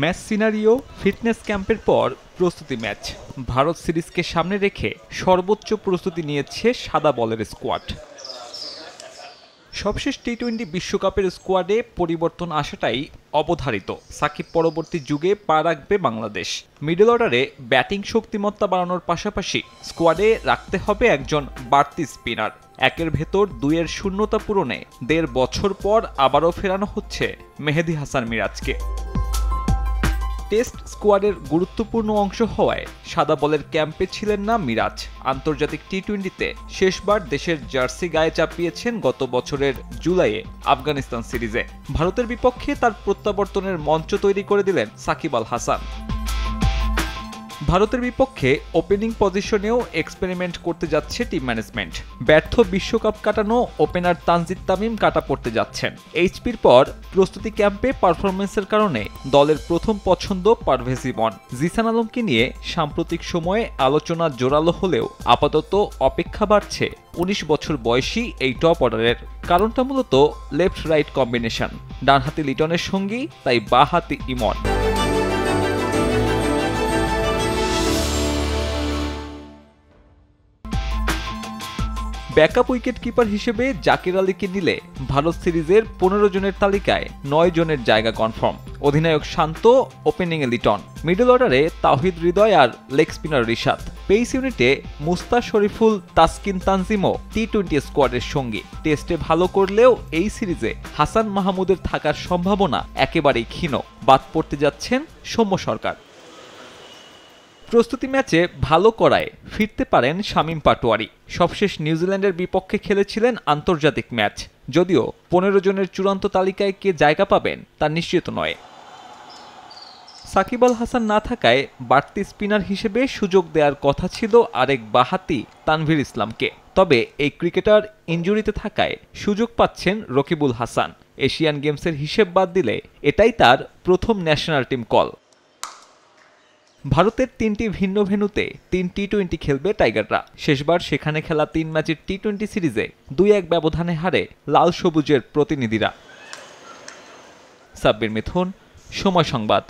Match scenario fitness ক্যাম্পের পর প্রস্তুতি ম্যাচ। ভারত সিরিজকে সামনে রেখে সর্বোচ্চ প্রস্তুতি নিয়েছে সাদা বলের স্কোয়াড। সবশেষ টি-20 বিশ্বকাপের স্কোয়াডে পরিবর্তন আসাটাই অবধারিত। সাকিব পরবর্তী যুগে পা রাখবে বাংলাদেশ। মিডল অর্ডারে ব্যাটিং শক্তিমত্তা বাড়ানোর পাশাপাশি স্কোয়াডে রাখতে হবে একজন বাড়তি স্পিনার। একের ভেতর দুইয়ের শূন্যতা পূরণে ১.৫ বছর পর আবারও ফেরানো হচ্ছে মেহেদী হাসান মিরাজকে। টেস্ট স্কোয়াডের গুরুত্বপূর্ণ অংশ হওয়ায় সাদা বলের ক্যাম্পে ছিলেন না মিরাজ। আন্তর্জাতিক টি-20তে শেষবার দেশের জার্সি গায়ে চাপিয়েছেন গত বছরের জুলাইয়ে আফগানিস্তান সিরিজে। ভারতের বিপক্ষে তার প্রত্যাবর্তনের মঞ্চ তৈরি করে দিলেন সাকিব আল হাসান। ভারতের বিপক্ষে ওপেনিং পজিশনেও এক্সপেরিমেন্ট করতে যাচ্ছে টিম ম্যানেজমেন্ট। ব্যর্থ বিশ্বকাপ কাটানো ওপেনার তানজিদ তামিম কাটা পড়তে যাচ্ছেন। এইচপির পর প্রস্তুতি ক্যাম্পে পারফরমেন্সের কারণে দলের প্রথম পছন্দ পারভেজ ইমন। জিসান আলমকে নিয়ে সাম্প্রতিক সময়ে আলোচনা জোরালো হলেও আপাতত অপেক্ষা বাড়ছে ১৯ বছর বয়সী এই টপ অর্ডারের। কারণটা মূলত লেফট রাইট কম্বিনেশন। ডানহাতি লিটনের সঙ্গী তাই বাঁহাতি ইমন। ব্যাকআপ উইকেট কিপার হিসেবে জাকির আলীকে নিলে ভারত সিরিজের ১৫ জনের তালিকায় ৯ জনের জায়গা কনফার্ম। অধিনায়ক শান্ত, ওপেনিংয়ে লিটন, মিডল অর্ডারে তাওহিদ হৃদয় আর লেগ স্পিনার রিশাদ। পেস ইউনিটে মুস্তা শরীফুল, তাসকিন তানজিমও টি-20 স্কোয়াডের সঙ্গী। টেস্টে ভালো করলেও এই সিরিজে হাসান মাহমুদের থাকার সম্ভাবনা একেবারেই ক্ষীণ। বাদ পড়তে যাচ্ছেন সৌম্য সরকার। প্রস্তুতি ম্যাচে ভালো করায় ফিরতে পারেন শামীম পাটোয়ারি। সবশেষ নিউজিল্যান্ডের বিপক্ষে খেলেছিলেন আন্তর্জাতিক ম্যাচ। যদিও ১৫ জনের চূড়ান্ত তালিকায় কে জায়গা পাবেন তা নিশ্চিত নয়। সাকিব আল হাসান না থাকায় বাড়তি স্পিনার হিসেবে সুযোগ দেওয়ার কথা ছিল আরেক বাঁহাতি তানভীর ইসলামকে। তবে এই ক্রিকেটার ইনজুরিতে থাকায় সুযোগ পাচ্ছেন রকিবুল হাসান। এশিয়ান গেমসের হিসেব বাদ দিলে এটাই তার প্রথম ন্যাশনাল টিম কল। ভারতের ৩টি ভিন্ন ভেন্যুতে ৩ টি-20 খেলবে টাইগাররা। শেষবার সেখানে খেলা ৩ ম্যাচের টি-20 সিরিজে ২-১ ব্যবধানে হারে লাল সবুজের প্রতিনিধিরা। সাব্বির মিথুন, সময় সংবাদ।